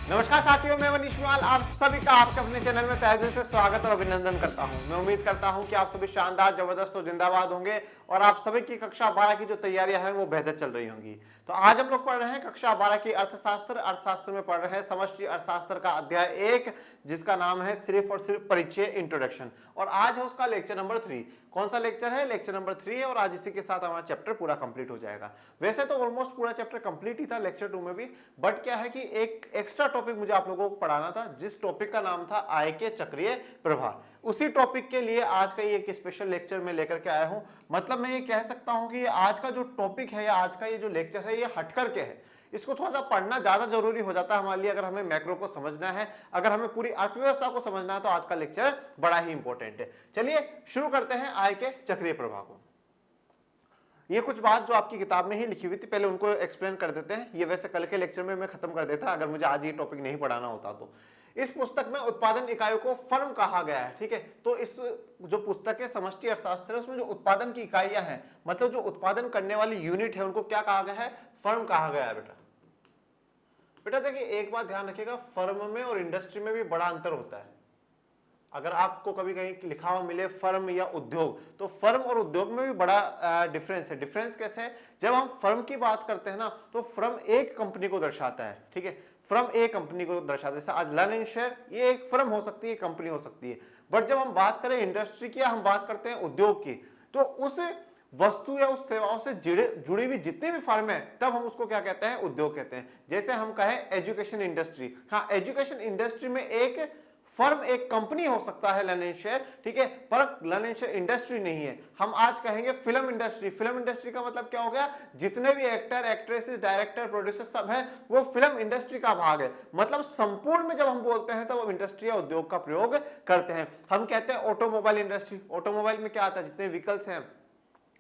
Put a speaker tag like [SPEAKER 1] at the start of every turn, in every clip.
[SPEAKER 1] नमस्कार साथियों, मैं मनीष माल आप सभी का आपके अपने चैनल में तहे दिल से स्वागत और अभिनंदन करता हूं। मैं उम्मीद करता हूं कि आप सभी शानदार, जबरदस्त और जिंदाबाद होंगे और आप सभी की कक्षा 12 की जो तैयारियां हैं वो बेहतर चल रही होंगी। तो आज हम लोग पढ़ रहे हैं कक्षा 12 की अर्थशास्त्र में पढ़ रहे हैं समष्टि अर्थशास्त्र का अध्याय 1, जिसका नाम है सिर्फ और सिर्फ परिचय, इंट्रोडक्शन। और आज है उसका लेक्चर नंबर 3। कौन सा लेक्चर है? लेक्चर नंबर 3 है और आज इसी के साथ हमारा चैप्टर पूरा कंप्लीट हो जाएगा। वैसे तो ऑलमोस्ट पूरा चैप्टर कंप्लीट ही था लेक्चर 2 में भी, बट क्या है कि एक एक्स्ट्रा टॉपिक मुझे आप लोगों को पढ़ाना था, जिस टॉपिक का नाम था आय के चक्रीय प्रवाह। उसी टॉपिक के लिए आज का ये एक स्पेशल लेक्चर मैं लेकर के आया हूं। मतलब मैं ये कह सकता हूं कि आज का जो टॉपिक है या आज का ये जो लेक्चर है ये हटकर के है। इसको थोड़ा सा पढ़ना ज्यादा जरूरी हो जाता है हमारे लिए, अगर हमें मैक्रो को समझना है, अगर हमें पूरी अर्थव्यवस्था को समझना है, तो आज का लेक्चर बड़ा ही इंपॉर्टेंट है। चलिए शुरू करते हैं आय के चक्रीय प्रवाह को। ये कुछ बात जो आपकी किताब में ही लिखी हुई थी, पहले उनको एक्सप्लेन कर देते हैं। ये वैसे कल के लेक्चर में मैं खत्म कर देता अगर मुझे आज ये टॉपिक नहीं पढ़ाना होता तो। इस पुस्तक में उत्पादन इकाइयों को फर्म कहा गया है, ठीक है। तो इस जो पुस्तक है समष्टि अर्थशास्त्र है, उसमें जो उत्पादन की इकाइयां हैं, मतलब जो उत्पादन करने वाली यूनिट है, उनको क्या कहा गया है? फर्म कहा गया है। बेटा देखिए, एक बात ध्यान रखिएगा, फर्म में और इंडस्ट्री में भी बड़ा अंतर होता है। अगर आपको कभी कहीं लिखा हुआ मिले फर्म या उद्योग, तो फर्म और उद्योग में भी बड़ा डिफरेंस है। डिफरेंस कैसे है? जब हम फर्म की बात करते हैं ना, तो फर्म एक कंपनी को दर्शाता है, ठीक है। फर्म एक कंपनी को दर्शाता है। जैसे आज लन एंड शेयर, ये एक फर्म हो सकती है, कंपनी हो सकती है। बट जब हम बात करें इंडस्ट्री की, हम बात करते हैं उद्योग की, तो उस वस्तु या उस सेवाओं से जुड़ी हुई जितनी भी फर्म है, तब हम उसको क्या कहते हैं? उद्योग कहते हैं। जैसे हम कहें एजुकेशन इंडस्ट्री, हाँ, एजुकेशन इंडस्ट्री में एक फर्म, एक कंपनी हो सकता है लन एंड शेयर, ठीक है, पर लन एंड शेयर इंडस्ट्री नहीं है। हम आज कहेंगे फिल्म इंडस्ट्री। फिल्म इंडस्ट्री का मतलब क्या हो गया? जितने भी एक्टर, एक्ट्रेसेस, डायरेक्टर, प्रोड्यूसर सब है, वो फिल्म इंडस्ट्री का भाग है। मतलब संपूर्ण में जब हम बोलते हैं तब हम इंडस्ट्री या उद्योग का प्रयोग करते हैं। हम कहते हैं ऑटोमोबाइल इंडस्ट्री। ऑटोमोबाइल में क्या आता है? जितने व्हीकल्स हैं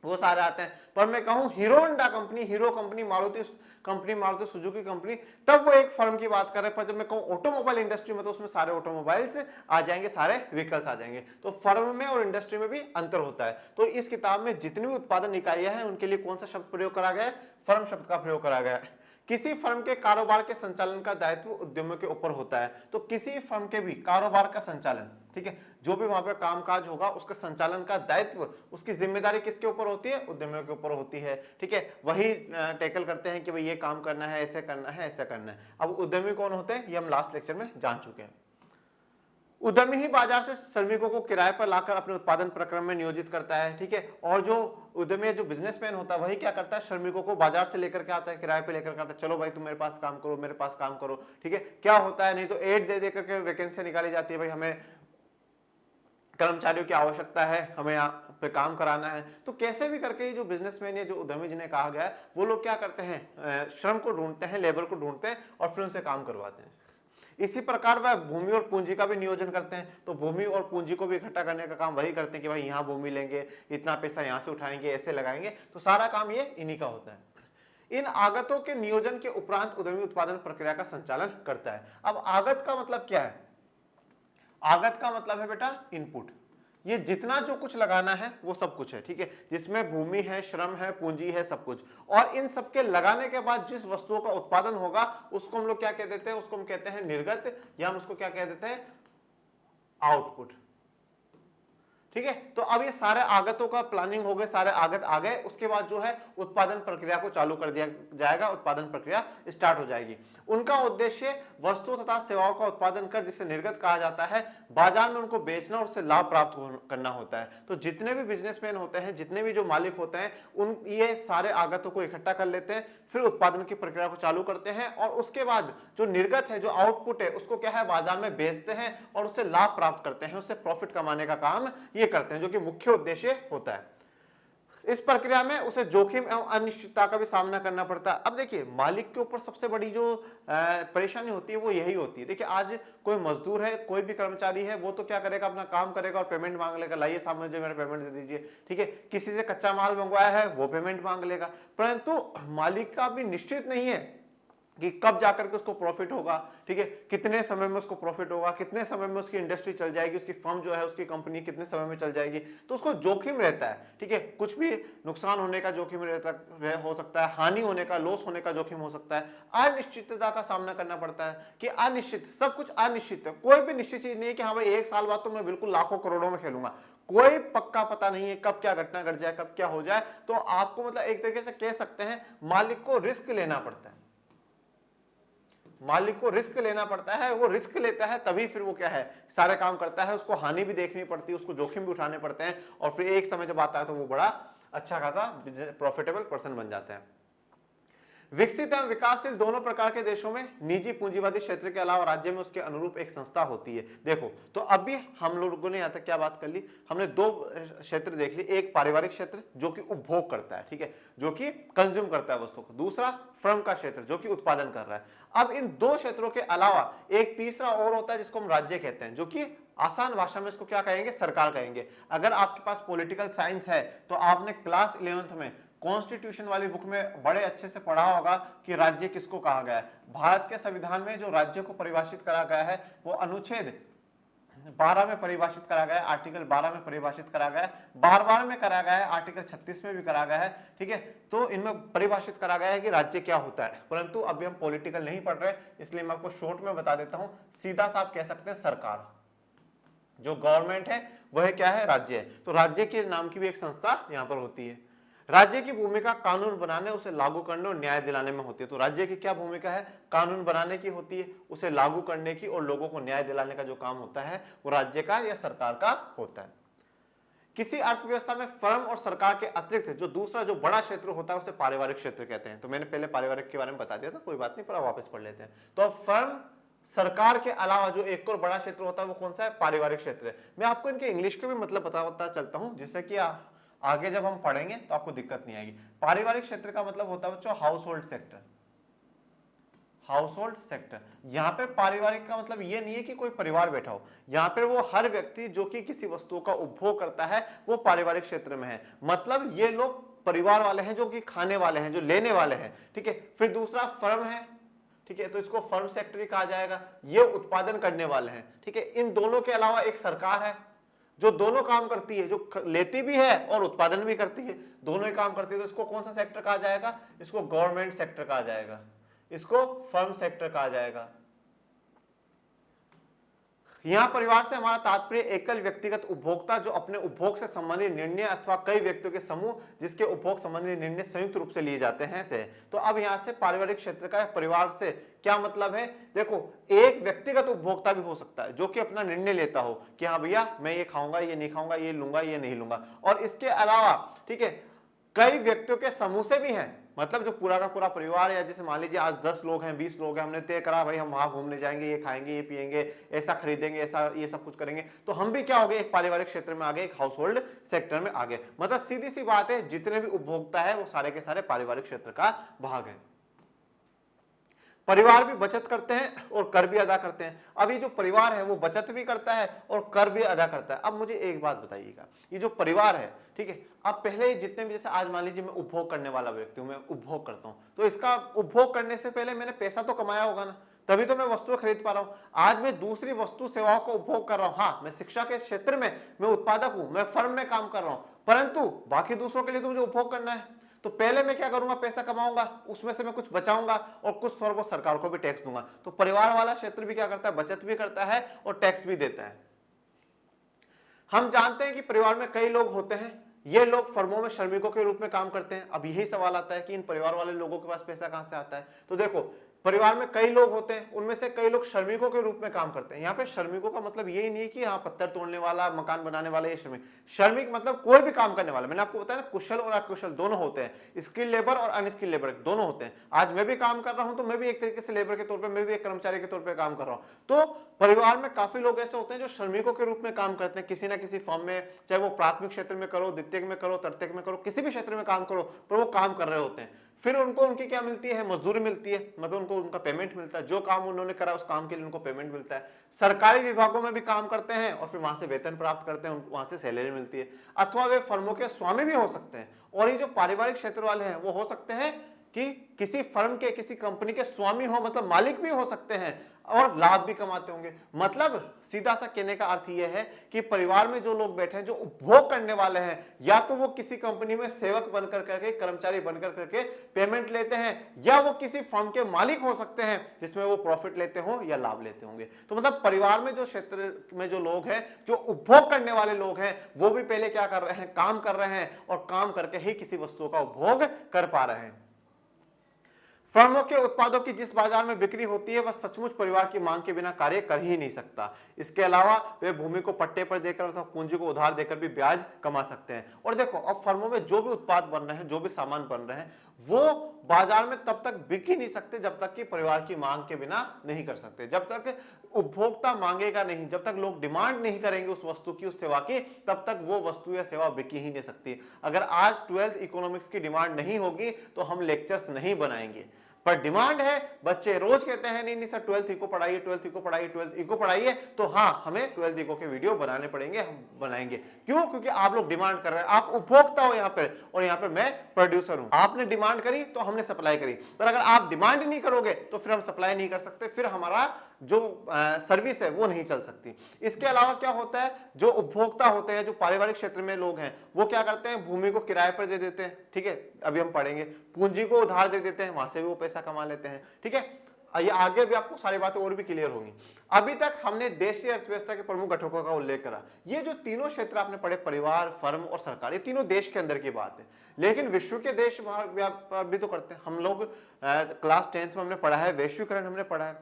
[SPEAKER 1] वो सारे आते हैं। पर मैं कहूं hero Honda company, hero company, Maruti company, Maruti Suzuki company, तब वो एक फर्म की बात कर रहे हैं। पर जब मैं कहूं ऑटोमोबाइल इंडस्ट्री में, तो उसमें सारे ऑटोमोबाइल्स आ जाएंगे, सारे व्हीकल्स आ जाएंगे। तो फर्म में और इंडस्ट्री में भी अंतर होता है। तो इस किताब में जितनी भी उत्पादन इकाइयां हैं, उनके लिए कौन सा शब्द प्रयोग करा गया है? फर्म शब्द का प्रयोग करा गया है। किसी फर्म के कारोबार के संचालन का दायित्व उद्यमियों के ऊपर होता है। तो किसी फर्म के भी कारोबार का संचालन, ठीक है, जो भी वहां पे कामकाज होगा, उसका संचालन का दायित्व, उसकी जिम्मेदारी किसके ऊपर होती है? उद्यमियों के ऊपर होती है, ठीक है। वही टैकल करते हैं कि भाई ये काम करना है, ऐसे करना है, ऐसा करना है। अब उद्यमी कौन होते हैं, ये हम लास्ट लेक्चर में जान चुके हैं। उद्यमी ही बाजार से श्रमिकों को किराए पर लाकर अपने उत्पादन प्रक्रम में नियोजित करता है, ठीक है। और जो उद्यमी, जो बिजनेसमैन होता है, वही क्या करता है? श्रमिकों को बाजार से लेकर के आता है, किराए पे लेकर के आता है। चलो भाई तुम मेरे पास काम करो, मेरे पास काम करो, ठीक है। क्या होता है? नहीं तो एड दे देकर के वैकेंसी निकाली जाती है, भाई हमें कर्मचारियों की आवश्यकता है, हमें यहाँ पे काम कराना है। तो कैसे भी करके जो बिजनेसमैन या जो उद्यमी जिन्हें कहा गया है, वो लोग क्या करते हैं? श्रम को ढूंढते हैं, लेबर को ढूंढते हैं और फिर उनसे काम करवाते हैं। इसी प्रकार वह भूमि और पूंजी का भी नियोजन करते हैं। तो भूमि और पूंजी को भी इकट्ठा करने का काम वही करते हैं कि भाई यहाँ भूमि लेंगे, इतना पैसा यहाँ से उठाएंगे, ऐसे लगाएंगे। तो सारा काम ये इन्हीं का होता है। इन आगतों के नियोजन के उपरांत उद्यमी उत्पादन प्रक्रिया का संचालन करता है। अब आगत का मतलब क्या है? आगत का मतलब है बेटा इनपुट। ये जितना जो कुछ लगाना है वो सब कुछ है, ठीक है, जिसमें भूमि है, श्रम है, पूंजी है, सब कुछ। और इन सबके लगाने के बाद जिस वस्तुओं का उत्पादन होगा, उसको हम लोग क्या कह देते हैं? उसको हम कहते हैं निर्गत, या हम उसको क्या कह देते हैं? आउटपुट, ठीक है। तो अब ये सारे आगतों का प्लानिंग हो गए, सारे आगत आ गए, उसके बाद जो है उत्पादन प्रक्रिया को चालू कर दिया जाएगा, उत्पादन प्रक्रिया स्टार्ट हो जाएगी। उनका उद्देश्य वस्तु तथा सेवाओं का उत्पादन कर, जिसे निर्गत कहा जाता है, बाजार में उनको बेचना और उससे लाभ प्राप्त करना होता है। तो जितने भी बिजनेसमैन होते हैं, जितने भी जो मालिक होते हैं, उन ये सारे आगतों को इकट्ठा कर लेते हैं, फिर उत्पादन की प्रक्रिया को चालू करते हैं और उसके बाद जो निर्गत है, जो आउटपुट है, उसको क्या है? बाजार में बेचते हैं और उससे लाभ प्राप्त करते हैं, उससे प्रॉफिट कमाने का काम ये करते हैं, जो कि मुख्य उद्देश्य होता है। इस प्रक्रिया में उसे जोखिम एवं अनिश्चितता का भी सामना करना पड़ता है। अब देखिए, मालिक के ऊपर सबसे बड़ी जो परेशानी होती है वो यही होती है। देखिए, आज कोई मजदूर है, कोई भी कर्मचारी है, वो तो क्या करेगा? अपना काम करेगा और पेमेंट मांग लेगा, लाइए साहब मुझे मेरा पेमेंट दे दीजिए, ठीक है। किसी से कच्चा माल मंगवाया है, वो पेमेंट मांग लेगा। परंतु मालिक का भी निश्चित नहीं है कि कब जाकर के उसको प्रॉफिट होगा, ठीक है, कितने समय में उसको प्रॉफिट होगा, कितने समय में उसकी इंडस्ट्री चल जाएगी, उसकी फर्म जो है, उसकी कंपनी कितने समय में चल जाएगी। तो उसको जोखिम रहता है, ठीक है, कुछ भी नुकसान होने का जोखिम रहता हो सकता है, हानि होने का, लॉस होने का जोखिम हो सकता है, अनिश्चितता का सामना करना पड़ता है कि अनिश्चित, सब कुछ अनिश्चित है, कोई भी निश्चित चीज नहीं है कि हाँ भाई 1 साल बाद तो मैं बिल्कुल लाखों करोड़ों में खेलूंगा, कोई पक्का पता नहीं है कब क्या घटना घट जाए, कब क्या हो जाए। तो आपको मतलब एक तरीके से कह सकते हैं मालिक को रिस्क लेना पड़ता है, मालिक को रिस्क लेना पड़ता है, वो रिस्क लेता है तभी फिर वो क्या है सारे काम करता है, उसको हानि भी देखनी पड़ती है, उसको जोखिम भी उठाने पड़ते हैं, और फिर एक समय जब आता है तो वो बड़ा अच्छा खासा प्रॉफिटेबल पर्सन बन जाते हैं। विकसित एवं विकासशील दोनों प्रकार के देशों में निजी पूंजीवादी क्षेत्र के अलावा राज्य में उसके अनुरूप एक संस्था होती है। देखो तो अभी हम लोगों ने यहाँ तक क्या बात कर ली, हमने दो क्षेत्र देख ली, एक पारिवारिक क्षेत्र जो कि उपभोग करता है, ठीक है, जो कि कंज्यूम करता है वस्तु को, दूसरा फर्म का क्षेत्र जो कि उत्पादन कर रहा है। अब इन दो क्षेत्रों के अलावा एक तीसरा और होता है जिसको हम राज्य कहते हैं, जो कि आसान भाषा में इसको क्या कहेंगे, सरकार कहेंगे। अगर आपके पास पॉलिटिकल साइंस है तो आपने क्लास 11th में कॉन्स्टिट्यूशन वाली बुक में बड़े अच्छे से पढ़ा होगा कि राज्य किसको कहा गया है। भारत के संविधान में जो राज्य को परिभाषित करा गया है वो अनुच्छेद 12 में परिभाषित करा गया है, आर्टिकल 12 में परिभाषित करा गया है, बार में करा गया है, आर्टिकल 36 में भी करा गया है, ठीक है। तो इनमें परिभाषित करा गया है कि राज्य क्या होता है, परंतु अभी हम पॉलिटिकल नहीं पढ़ रहे, इसलिए मैं आपको शॉर्ट में बता देता हूं। सीधा सा आप कह सकते हैं सरकार, जो गवर्नमेंट है वह क्या है, राज्य है। तो राज्य के नाम की भी एक संस्था यहां पर होती है। राज्य की भूमिका कानून बनाने, उसे लागू करने और न्याय दिलाने में होती है। तो राज्य की क्या भूमिका है, कानून बनाने की होती है, उसे लागू करने की, और लोगों को न्याय दिलाने का जो काम होता है वो राज्य का या सरकार का होता है। किसी अर्थव्यवस्था में फर्म और सरकार के अतिरिक्त जो दूसरा जो बड़ा क्षेत्र होता है उसे पारिवारिक क्षेत्र कहते हैं। तो मैंने पहले पारिवारिक के बारे में बता दिया था, कोई बात नहीं, पर वापस पढ़ लेते हैं। तो अब फर्म सरकार के अलावा जो एक और बड़ा क्षेत्र होता है वो कौन सा है, पारिवारिक क्षेत्र है। मैं आपको इनके इंग्लिश के भी मतलब बताता चलता हूं, जिससे कि आगे जब हम पढ़ेंगे तो आपको दिक्कत नहीं आएगी। पारिवारिक क्षेत्र का मतलब होता है बच्चों house hold sector, house hold sector. यहां पे पारिवारिक का मतलब ये नहीं है कि कोई परिवार बैठा हो, यहां पे वो हर व्यक्ति जो कि किसी वस्तु का उपभोग करता है वो पारिवारिक क्षेत्र में है। मतलब ये लोग परिवार वाले हैं, जो कि खाने वाले हैं, जो लेने वाले हैं, ठीक है। फिर दूसरा फर्म है, ठीक है, तो इसको फर्म सेक्टर ही कहा जाएगा, ये उत्पादन करने वाले हैं, ठीक है। इन दोनों के अलावा एक सरकार है जो दोनों काम करती है, जो लेती भी है और उत्पादन भी करती है, दोनों ही काम करती है। तो इसको कौन सा सेक्टर कहा जाएगा, इसको गवर्नमेंट सेक्टर कहा जाएगा, इसको फर्म सेक्टर कहा जाएगा। यहां परिवार से हमारा तात्पर्य एकल व्यक्तिगत उपभोक्ता जो अपने उपभोग से संबंधित निर्णय अथवा कई व्यक्तियों के समूह जिसके उपभोग संबंधी निर्णय संयुक्त रूप से लिए जाते हैं से। तो अब यहां से पारिवारिक क्षेत्र का परिवार से क्या मतलब है, देखो एक व्यक्तिगत उपभोक्ता भी हो सकता है जो कि अपना निर्णय लेता हो कि हाँ भैया मैं ये खाऊंगा, ये नहीं खाऊंगा, ये लूंगा, ये नहीं लूंगा। और इसके अलावा ठीक है कई व्यक्तियों के समूह से भी हैं, मतलब जो पूरा का पूरा परिवार है, जैसे मान लीजिए आज 10 लोग हैं, 20 लोग हैं, हमने तय करा भाई हम वहां घूमने जाएंगे, ये खाएंगे, ये पिएंगे, ऐसा खरीदेंगे, ऐसा ये सब कुछ करेंगे, तो हम भी क्या हो गए, एक पारिवारिक क्षेत्र में आ गए, एक हाउस होल्ड सेक्टर में आ गए। मतलब सीधी सी बात है, जितने भी उपभोक्ता है वो सारे के सारे पारिवारिक क्षेत्र का भाग है। परिवार भी बचत करते हैं और कर भी अदा करते हैं। अब ये जो परिवार है वो बचत भी करता है और कर भी अदा करता है। अब मुझे एक बात बताइएगा, ये जो परिवार है, ठीक है, अब पहले जितने भी, जैसे आज मान लीजिए मैं उपभोग करने वाला व्यक्ति हूं, मैं उपभोग करता हूं, तो इसका उपभोग करने से पहले मैंने पैसा तो कमाया होगा ना, तभी तो मैं वस्तु खरीद पा रहा हूं। आज मैं दूसरी वस्तु सेवाओं को उपभोग कर रहा हूं, हाँ मैं शिक्षा के क्षेत्र में मैं उत्पादक हूं, मैं फर्म में काम कर रहा हूं, परंतु बाकी दूसरों के लिए तो मुझे उपभोग करना है। तो पहले मैं क्या करूंगा, पैसा कमाऊंगा, उसमें से मैं कुछ बचाऊंगा और कुछ थोड़ा बहुत सरकार को भी टैक्स दूंगा। तो परिवार वाला क्षेत्र भी क्या करता है, बचत भी करता है और टैक्स भी देता है। हम जानते हैं कि परिवार में कई लोग होते हैं, ये लोग फर्मों में श्रमिकों के रूप में काम करते हैं। अब यही सवाल आता है कि इन परिवार वाले लोगों के पास पैसा कहां से आता है। तो देखो परिवार में कई लोग होते हैं, उनमें से कई लोग श्रमिकों के रूप में काम करते हैं। यहाँ पे श्रमिकों का मतलब यही नहीं है कि यहाँ पत्थर तोड़ने वाला, मकान बनाने वाला, ये श्रमिक। श्रमिक मतलब कोई भी काम करने वाला। मैंने आपको बताया ना, कुशल और अकुशल दोनों होते हैं, स्किल लेबर और अनस्किल लेबर दोनों होते हैं। आज मैं भी काम कर रहा हूं तो मैं भी एक तरीके से लेबर के तौर पर, मैं भी एक कर्मचारी के तौर पर काम कर रहा हूं। तो परिवार में काफी लोग ऐसे होते हैं जो श्रमिकों के रूप में काम करते हैं किसी ना किसी फर्म में, चाहे वो प्राथमिक क्षेत्र में करो, द्वितीयक में करो, तृतीयक में करो, किसी भी क्षेत्र में काम करो, पर वो काम कर रहे होते हैं। फिर उनको उनकी क्या मिलती है, मजदूरी मिलती है, मतलब उनको उनका पेमेंट मिलता है, जो काम उन्होंने करा उस काम के लिए उनको पेमेंट मिलता है। सरकारी विभागों में भी काम करते हैं और फिर वहां से वेतन प्राप्त करते हैं, वहां से सैलरी मिलती है। अथवा वे फर्मों के स्वामी भी हो सकते हैं। और ये जो पारिवारिक क्षेत्र वाले हैं वो हो सकते हैं कि किसी फर्म के, किसी कंपनी के स्वामी हो, मतलब मालिक भी हो सकते हैं और लाभ भी कमाते होंगे। मतलब सीधा सा कहने का अर्थ यह है कि परिवार में जो लोग बैठे हैं, जो उपभोग करने वाले हैं, या तो वो किसी कंपनी में सेवक बनकर करके, कर्मचारी बनकर करके पेमेंट लेते हैं, या वो किसी फर्म के मालिक हो सकते हैं जिसमें वो प्रॉफिट लेते हो या लाभ लेते होंगे। तो मतलब परिवार में जो क्षेत्र में जो लोग हैं, जो उपभोग करने वाले लोग हैं, वो भी पहले क्या कर रहे हैं, काम कर रहे हैं, और काम करके ही किसी वस्तु का उपभोग कर पा रहे हैं। फर्मों के उत्पादों की जिस बाजार में बिक्री होती है, वह सचमुच परिवार की मांग के बिना कार्य कर ही नहीं सकता। इसके अलावा वे भूमि को पट्टे पर देकर अथवा पूंजी को उधार देकर भी ब्याज कमा सकते हैं। और देखो, अब फर्मों में जो भी उत्पाद बन रहे हैं, जो भी सामान बन रहे हैं, वो बाजार में तब तक बिक ही नहीं सकते जब तक कि परिवार की मांग के बिना नहीं कर सकते। जब तक उपभोक्ता मांगेगा नहीं, जब तक लोग डिमांड नहीं करेंगे उस वस्तु की, उस सेवा की, तब तक वो वस्तु या सेवा बिकी ही नहीं सकती। अगर आज 12th इकोनॉमिक्स की डिमांड नहीं होगी तो हम लेक्चर्स नहीं बनाएंगे, पर डिमांड है। बच्चे रोज कहते हैं नहीं नहीं सर 12th इको पढ़ाइए, 12th इको पढ़ाइए, 12th इको पढ़ाइए। तो हाँ, हमें 12th इको के वीडियो बनाने पड़ेंगे, हम बनाएंगे। क्यों? क्योंकि आप लोग डिमांड कर रहे हैं, आप उपभोक्ता हो यहाँ पे, और यहाँ पे मैं प्रोड्यूसर हूं। आपने डिमांड करी तो हमने सप्लाई करी, पर अगर आप डिमांड नहीं करोगे तो फिर हम सप्लाई नहीं कर सकते, फिर हमारा जो सर्विस है वो नहीं चल सकती। इसके अलावा क्या होता है, जो उपभोक्ता होते हैं, जो पारिवारिक क्षेत्र में लोग हैं, वो क्या करते हैं, भूमि को किराए पर दे देते हैं, ठीक है, अभी हम पढ़ेंगे। पूंजी को उधार दे देते हैं, वहां से भी वो पैसा कमा लेते हैं, ठीक है। ये आगे भी आपको सारी बातें और भी क्लियर होंगी। अभी तक हमने देशीय अर्थव्यवस्था के प्रमुख घटकों का उल्लेख करा। ये जो तीनों क्षेत्र आपने पढ़े, परिवार, फर्म और सरकार, ये तीनों देश के अंदर की बात है। लेकिन विश्व के देश व्यापार भी तो करते हैं। हम लोग क्लास 10th में हमने पढ़ा है, वैश्वीकरण हमने पढ़ा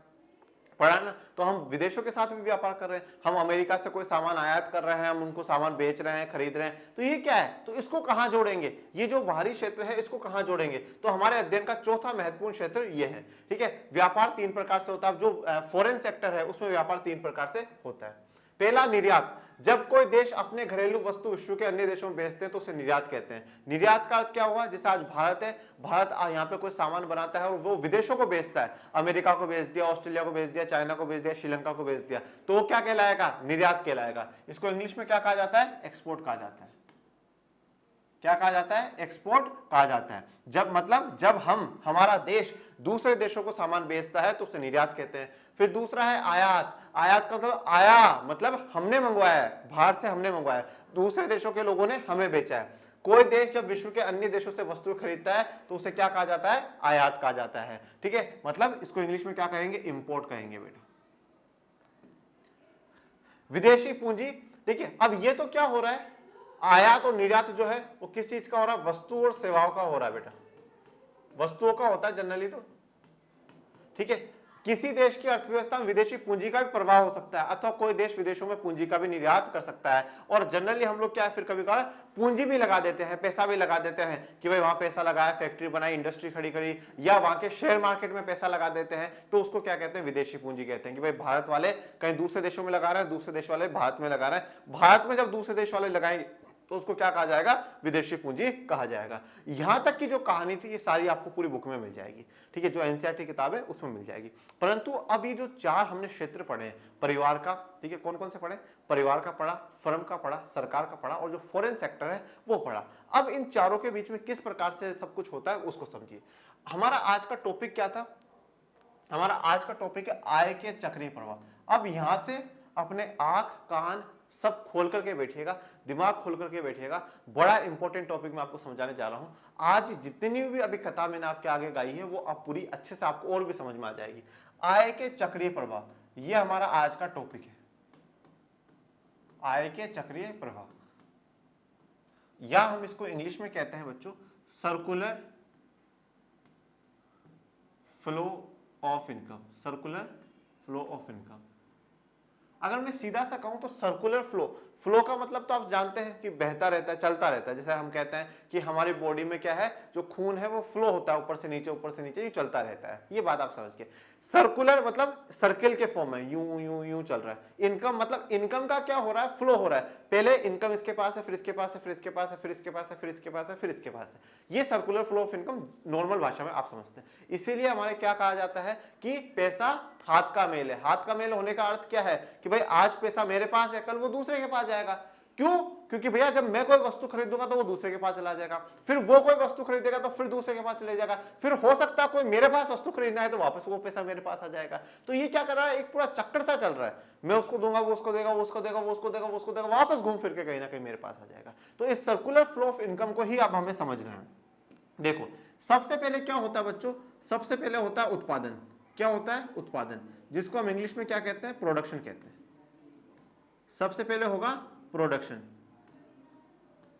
[SPEAKER 1] ना, तो हम विदेशों के साथ भी व्यापार कर रहे हैं। हम अमेरिका से कोई सामान आयात कर रहे हैं, हम उनको सामान बेच रहे हैं, खरीद रहे हैं। तो ये क्या है, तो इसको कहां जोड़ेंगे, ये जो बाहरी क्षेत्र है इसको कहां जोड़ेंगे? तो हमारे अध्ययन का चौथा महत्वपूर्ण क्षेत्र ये है, ठीक है। व्यापार 3 प्रकार से होता है। जो फॉरेन सेक्टर है उसमें व्यापार 3 प्रकार से होता है। पहला, निर्यात। जब कोई देश अपने घरेलू वस्तु विश्व के अन्य देशों में बेचते हैं तो उसे निर्यात कहते हैं। निर्यात का अर्थ क्या हुआ, जैसे आज भारत है, भारत यहाँ पे कोई सामान बनाता है और वो विदेशों को बेचता है, अमेरिका को बेच दिया, ऑस्ट्रेलिया को बेच दिया, चाइना को बेच दिया, श्रीलंका को बेच दिया, तो वो क्या कहलाएगा, निर्यात कहलाएगा। इसको इंग्लिश में क्या कहा जाता है, एक्सपोर्ट कहा जाता है। क्या कहा जाता है, एक्सपोर्ट कहा जाता है। जब मतलब जब हमारा देश दूसरे देशों को सामान बेचता है तो उसे निर्यात कहते हैं। फिर दूसरा है आयात। आयात का मतलब आया मतलब हमने मंगवाया है, बाहर से हमने मंगवाया, दूसरे देशों के लोगों ने हमें बेचा है। कोई देश जब विश्व के अन्य देशों से वस्तु खरीदता है तो उसे क्या कहा जाता है, आयात कहा जाता है, ठीक है। मतलब इसको इंग्लिश में क्या कहेंगे, इंपोर्ट कहेंगे बेटा। विदेशी पूंजी, देखिए अब ये तो क्या हो रहा है, आयात और निर्यात जो है वो किस चीज का हो रहा है, वस्तु और सेवाओं का हो रहा है बेटा, वस्तुओं का होता है जनरली तो, ठीक है। किसी देश की अर्थव्यवस्था में विदेशी पूंजी का भी प्रभाव हो सकता है, अथवा कोई देश विदेशों में पूंजी का भी निर्यात कर सकता है। और जनरली हम लोग क्या है, फिर कभी कभार पूंजी भी लगा देते हैं, पैसा भी लगा देते हैं कि भाई वहां पैसा लगाया, फैक्ट्री बनाई, इंडस्ट्री खड़ी करी, या वहां के शेयर मार्केट में पैसा लगा देते हैं, तो उसको क्या कहते हैं, विदेशी पूंजी कहते हैं। कि भाई भारत वाले कहीं दूसरे देशों में लगा रहे हैं, दूसरे देश वाले भारत में लगा रहे हैं, भारत में जब दूसरे देश वाले लगाएंगे तो उसको क्या कहा जाएगा, विदेशी पूंजी कहा जाएगा। यहां तक की जो कहानी थी ये सारी आपको पूरी बुक में मिल जाएगी, ठीक है, जो एनसीईआरटी किताब है उसमें मिल जाएगी। परंतु अब ये जो 4 हमने क्षेत्र पढ़े हैं, परिवार का, ठीक है, कौन कौन से पढ़े, परिवार का पढ़ा, फर्म का पढ़ा, सरकार का पढ़ा, और जो फॉरेन सेक्टर है वो पढ़ा। अब इन चारों के बीच में किस प्रकार से सब कुछ होता है उसको समझिए। हमारा आज का टॉपिक क्या था, हमारा आज का टॉपिक है आय के चक्रीय प्रवाह। अब यहां से अपने आंख कान सब खोल करके बैठिएगा, दिमाग खोल करके बैठिएगा, बड़ा इंपॉर्टेंट टॉपिक मैं आपको समझाने जा रहा हूं। आज जितनी भी अभी कथा मैंने आपके आगे गाई है वो अब पूरी अच्छे से आपको और भी समझ में आ जाएगी। आय के चक्रीय प्रवाह, ये हमारा आज का टॉपिक है, आय के चक्रीय प्रवाह, या हम इसको इंग्लिश में कहते हैं बच्चों circular flow of income, circular flow of income. अगर मैं सीधा सा कहूं तो सर्कुलर फ्लो, फ्लो का मतलब तो आप जानते हैं कि बहता रहता है, चलता रहता है। जैसे हम कहते हैं कि हमारी बॉडी में क्या है, जो खून है वो फ्लो होता है, ऊपर से नीचे ये चलता रहता है, ये बात आप समझ के। सर्कुलर मतलब सर्किल के फॉर्म में यूं यूं यूं चल रहा है। इनकम मतलब इनकम का क्या हो रहा है, फ्लो हो रहा है, पहले इनकम इसके पास है, फिर इसके पास है, फिर इसके पास है, फिर इसके पास है, फिर इसके पास है, फिर इसके पास है। ये circular flow of income normal भाषा में आप समझते हैं। इसीलिए हमारे क्या कहा जाता है कि पैसा हाथ का मेल है। हाथ का मेल होने का अर्थ क्या है कि भाई आज पैसा मेरे पास है, कल वो दूसरे के पास जाएगा। क्यों? क्योंकि भैया जब मैं कोई वस्तु खरीदूंगा तो वो दूसरे के पास चला जाएगा, फिर वो कोई वस्तु खरीदेगा तो फिर दूसरे के पास चले जाएगा, फिर हो सकता है कोई मेरे पास वस्तु खरीदना है तो वापस वो पैसा मेरे पास आ जाएगा। तो ये क्या कर रहा है, एक पूरा चक्कर सा चल रहा है, मैं उसको दूंगा, वो उसको देगा, वो उसको देगा, वो उसको देगा, वो उसको देगा, वापस घूम फिर के कहीं ना कहीं मेरे पास आ जाएगा। तो इस सर्कुलर फ्लो ऑफ इनकम को ही अब हमें समझना है। देखो सबसे पहले क्या होता है बच्चों, सबसे पहले होता है उत्पादन। क्या होता है? उत्पादन, जिसको हम इंग्लिश में क्या कहते हैं? प्रोडक्शन कहते हैं। सबसे पहले होगा प्रोडक्शन,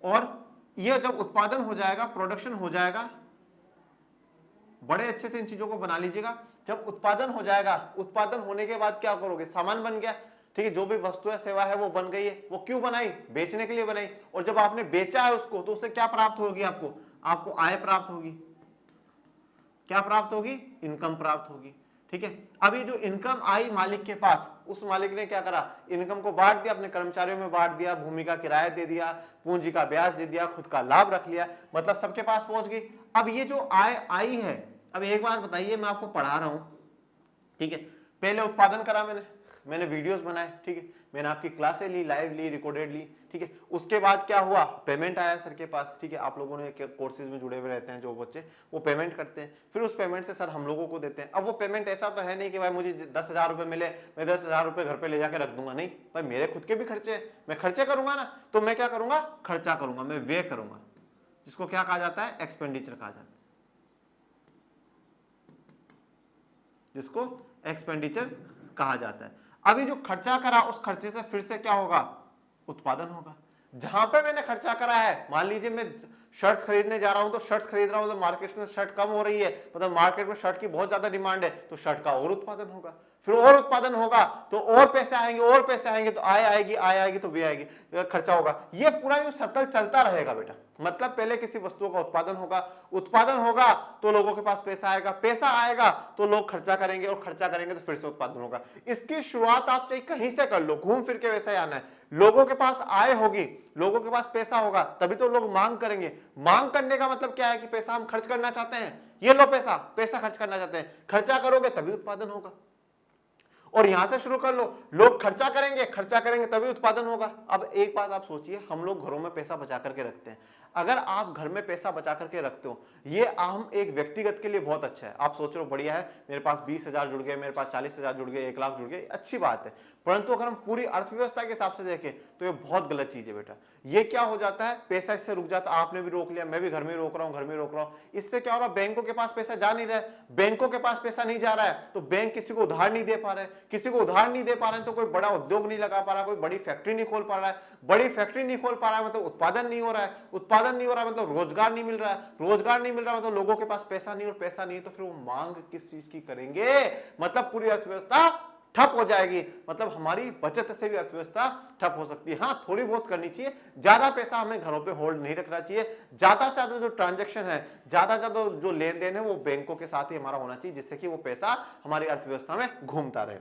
[SPEAKER 1] और यह जब उत्पादन हो जाएगा, प्रोडक्शन हो जाएगा, बड़े अच्छे से इन चीजों को बना लीजिएगा। जब उत्पादन हो जाएगा, उत्पादन होने के बाद क्या करोगे? सामान बन गया, ठीक है, जो भी वस्तु है, सेवा है, वो बन गई है। वो क्यों बनाई? बेचने के लिए बनाई। और जब आपने बेचा है उसको तो उससे क्या प्राप्त होगी? आपको आपको आय प्राप्त होगी। क्या प्राप्त होगी? इनकम प्राप्त होगी। ठीक है, अभी जो इनकम आई मालिक के पास, उस मालिक ने क्या करा? इनकम को बांट दिया, अपने कर्मचारियों में बांट दिया, भूमि का किराया दे दिया, पूंजी का ब्याज दे दिया, खुद का लाभ रख लिया, मतलब सबके पास पहुंच गई। अब ये जो आय आई है, अब एक बात बताइए, मैं आपको पढ़ा रहा हूं, ठीक है, पहले उत्पादन करा मैंने वीडियोस बनाए, ठीक है, मैंने आपकी क्लासें ली, लाइव ली, रिकॉर्डेड ली, ठीक है, उसके बाद क्या हुआ? पेमेंट आया सर के पास, ठीक है, आप लोगों ने कोर्सेज में जुड़े हुए रहते हैं जो बच्चे, वो पेमेंट करते हैं, फिर उस पेमेंट से सर हम लोगों को देते हैं। अब वो पेमेंट ऐसा तो है नहीं कि भाई मुझे 10,000 रुपए मिले, मैं 10,000 रुपए घर पे ले जाकर रख दूंगा, नहीं भाई, मेरे खुद के भी खर्चे, मैं खर्चे करूंगा ना, तो मैं क्या करूंगा? खर्चा करूंगा, मैं व्यय करूंगा, जिसको क्या कहा जाता है? एक्सपेंडिचर कहा जाता है, जिसको एक्सपेंडिचर कहा जाता है। अभी जो खर्चा करा, उस खर्चे से फिर से क्या होगा? उत्पादन होगा। जहां पे मैंने खर्चा करा है, मान लीजिए मैं शर्ट्स खरीदने जा रहा हूं, तो शर्ट्स खरीद रहा हूं, तो मार्केट में शर्ट कम हो रही है, मतलब मार्केट में शर्ट की बहुत ज्यादा डिमांड है, तो शर्ट का और उत्पादन होगा, फिर और उत्पादन होगा तो और पैसे आएंगे, और पैसे आएंगे तो आय आएगी, आय आएगी तो व्यय आएगी, खर्चा होगा। ये पूरा जो सर्कल चलता रहेगा बेटा। मतलब पहले किसी वस्तु का उत्पादन होगा, उत्पादन होगा तो लोगों के पास पैसा आएगा, पैसा आएगा तो लोग खर्चा करेंगे, और खर्चा करेंगे तो फिर से उत्पादन होगा। इसकी शुरुआत आप चाहे कहीं से कर लो, घूम फिर के वैसा ही आना है। लोगों के पास आय होगी, लोगों के पास पैसा होगा, तभी तो लोग मांग करेंगे। मांग करने का मतलब क्या है? कि पैसा हम खर्च करना चाहते हैं, ये लो पैसा, पैसा खर्च करना चाहते हैं, खर्चा करोगे तभी उत्पादन होगा। और यहां से शुरू कर लो, लोग खर्चा करेंगे तभी उत्पादन होगा। अब एक बात आप सोचिए, हम लोग घरों में पैसा बचा करके रखते हैं। अगर आप घर में पैसा बचा करके रखते हो, ये हम एक व्यक्तिगत के लिए बहुत अच्छा है। आप सोच रहे हो बढ़िया है, मेरे पास 20,000 जुड़ गए, मेरे पास 40,000 जुड़ गए, 1 लाख जुड़ गए, अच्छी बात है। परंतु अगर हम पूरी अर्थव्यवस्था के हिसाब से देखें तो ये बहुत गलत चीज है बेटा। ये क्या हो जाता है? पैसा इससे रुक जाता है। आपने भी रोक लिया, मैं भी घर में रोक रहा हूं, इससे क्या हो रहा है? बैंकों के पास पैसा जा नहीं रहा है, बैंकों के पास पैसा नहीं जा रहा है, तो बैंक किसी को उधार नहीं दे पा रहे हैं, किसी को उधार नहीं दे पा रहे हैं तो कोई बड़ा उद्योग नहीं लगा पा रहा, कोई बड़ी फैक्ट्री नहीं खोल पा रहा है, बड़ी फैक्ट्री नहीं खोल पा रहा है मतलब उत्पादन नहीं हो रहा है, उत्पादन नहीं हो रहा है मतलब रोजगार नहीं मिल रहा है, रोजगार नहीं मिल रहा है मतलब लोगों के पास पैसा नहीं, और पैसा नहीं तो फिर वो मांग किस चीज की करेंगे? मतलब पूरी अर्थव्यवस्था ठप हो जाएगी। मतलब हमारी बचत से भी अर्थव्यवस्था ठप हो सकती है। हाँ, थोड़ी बहुत करनी चाहिए, ज्यादा पैसा हमें घरों पे होल्ड नहीं रखना चाहिए। ज्यादा से ज्यादा जो ट्रांजैक्शन है, ज्यादा से ज्यादा जो लेन देन है, वो बैंकों के साथ ही हमारा होना चाहिए, जिससे कि वो पैसा हमारी अर्थव्यवस्था में घूमता रहे।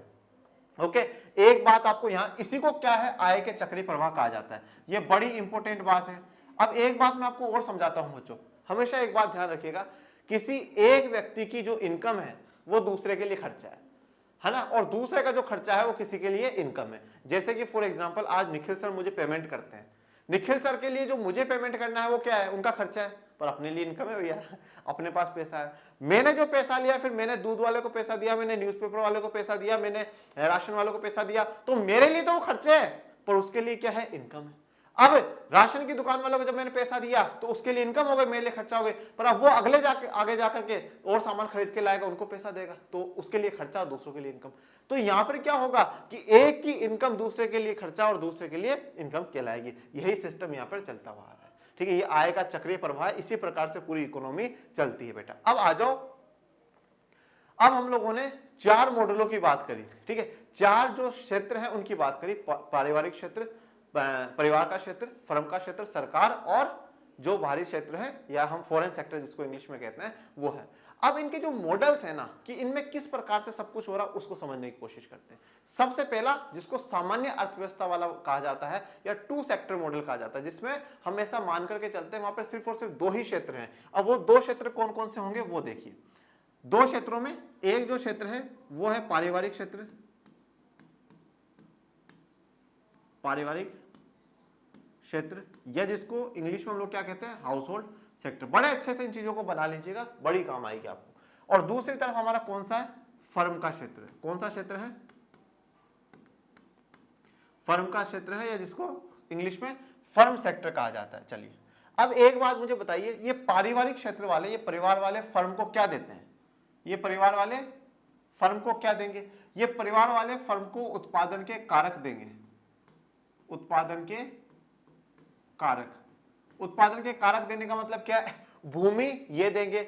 [SPEAKER 1] ओके, एक बात आपको यहां, इसी को क्या है? आय के चक्रीय प्रवाह कहा जाता है। ये बड़ी इंपॉर्टेंट बात है। अब एक बात मैं आपको और समझाता हूं बच्चों, हमेशा एक बात ध्यान रखिएगा, किसी एक व्यक्ति की जो इनकम है वो दूसरे के लिए खर्चा है ना, और दूसरे का जो खर्चा है वो किसी के लिए इनकम है। जैसे कि फॉर एग्जांपल आज निखिल सर मुझे पेमेंट करते हैं, निखिल सर के लिए जो मुझे पेमेंट करना है वो क्या है? उनका खर्चा है, पर अपने लिए इनकम है भैया, अपने पास पैसा है। मैंने जो पैसा लिया, फिर मैंने दूध वाले को पैसा दिया, मैंने न्यूज़पेपर वाले को पैसा दिया, मैंने राशन वाले को पैसा दिया, तो मेरे लिए तो वो खर्चे है, पर उसके लिए क्या है? इनकम है। अब राशन की दुकान वालों को जब मैंने पैसा दिया तो उसके लिए इनकम हो गई, मेरे लिए खर्चा हो गई, पर अब वो आगे जाकर के और सामान खरीद के लाएगा, उनको पैसा देगा, तो उसके लिए खर्चा, दूसरों के लिए इनकम। तो यहां पर क्या होगा कि एक की इनकम दूसरे के लिए खर्चा और दूसरे के लिए इनकम कहलाएगी। यही सिस्टम यहां पर चलता हुआ है। ठीक है, ये आय का चक्रीय प्रवाह, इसी प्रकार से पूरी इकोनॉमी चलती है बेटा। अब आ जाओ, अब हम लोगों ने 4 मॉडलों की बात करी। ठीक है, 4 जो क्षेत्र हैं उनकी बात करी, पारिवारिक क्षेत्र, परिवार का क्षेत्र, फर्म का क्षेत्र, सरकार, और जो बाहरी क्षेत्र है या हम फॉरेन सेक्टर जिसको इंग्लिश में कहते हैं वो है। अब इनके जो मॉडल्स है ना, कि इनमें किस प्रकार से सब कुछ हो रहा है उसको समझने की कोशिश करते हैं। सबसे पहला, जिसको सामान्य अर्थव्यवस्था वाला कहा जाता है या 2 सेक्टर मॉडल कहा जाता है, जिसमें हम ऐसा मान करके चलते हैं वहां पर सिर्फ और सिर्फ 2 ही क्षेत्र हैं। अब वो 2 क्षेत्र कौन कौन से होंगे वो देखिए। 2 क्षेत्रों में एक जो क्षेत्र है वो है पारिवारिक क्षेत्र, पारिवारिक क्षेत्र, या जिसको इंग्लिश में हम लोग क्या कहते हैं, हाउस होल्ड सेक्टर। बड़े अच्छे से इन चीजों को बना लीजिएगा, बड़ी काम आएगी आपको। और दूसरी तरफ हमारा कौन सा है, फर्म का क्षेत्र। कौन सा क्षेत्र है, फर्म का क्षेत्र है, या जिसको इंग्लिश में फर्म सेक्टर कहा जाता है। चलिए अब एक बात मुझे बताइए, ये पारिवारिक क्षेत्र वाले, ये परिवार वाले फर्म को क्या देते हैं, ये परिवार वाले फर्म को क्या देंगे, ये परिवार वाले फर्म को उत्पादन के कारक देंगे, उत्पादन के कारक। उत्पादन के कारक देने का मतलब क्या है, भूमि ये देंगे,